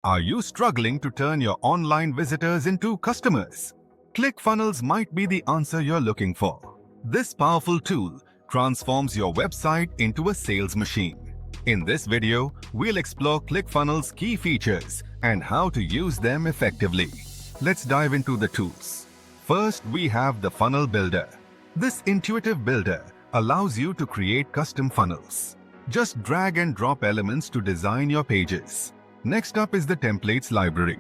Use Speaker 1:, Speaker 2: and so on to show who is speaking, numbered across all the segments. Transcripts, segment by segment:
Speaker 1: Are you struggling to turn your online visitors into customers? ClickFunnels might be the answer you're looking for. This powerful tool transforms your website into a sales machine. In this video, we'll explore ClickFunnels' key features and how to use them effectively. Let's dive into the tools. First, we have the Funnel Builder. This intuitive builder allows you to create custom funnels. Just drag and drop elements to design your pages. Next up is the Templates library.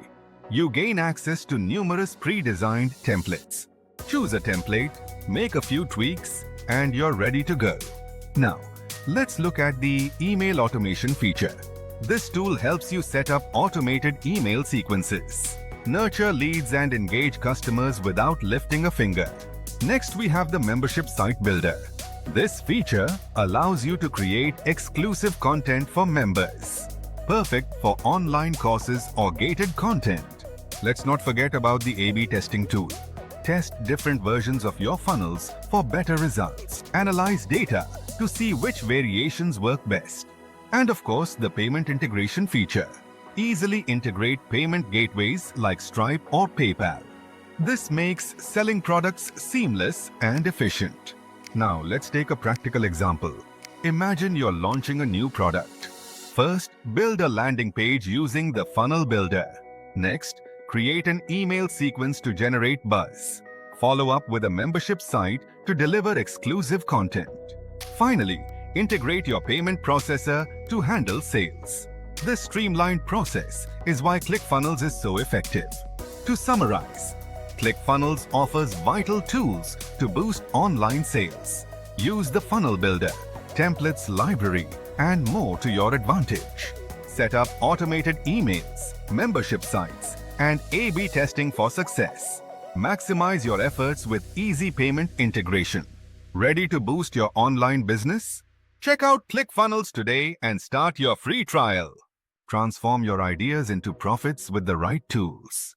Speaker 1: You gain access to numerous pre-designed templates. Choose a template, make a few tweaks, and you're ready to go. Now, let's look at the email automation feature. This tool helps you set up automated email sequences, nurture leads and engage customers without lifting a finger. Next, we have the Membership Site Builder. This feature allows you to create exclusive content for members, perfect for online courses or gated content. Let's not forget about the A/B testing tool. Test different versions of your funnels for better results. Analyze data to see which variations work best. And of course, the payment integration feature. Easily integrate payment gateways like Stripe or PayPal. This makes selling products seamless and efficient. Now, let's take a practical example. Imagine you're launching a new product. First, build a landing page using the Funnel Builder. Next, create an email sequence to generate buzz. Follow up with a membership site to deliver exclusive content. Finally, integrate your payment processor to handle sales. This streamlined process is why ClickFunnels is so effective. To summarize, ClickFunnels offers vital tools to boost online sales. Use the Funnel Builder, Templates library, and more to your advantage. Set up automated emails, membership sites, and A/B testing for success. Maximize your efforts with easy payment integration. Ready to boost your online business? Check out ClickFunnels today and start your free trial. Transform your ideas into profits with the right tools.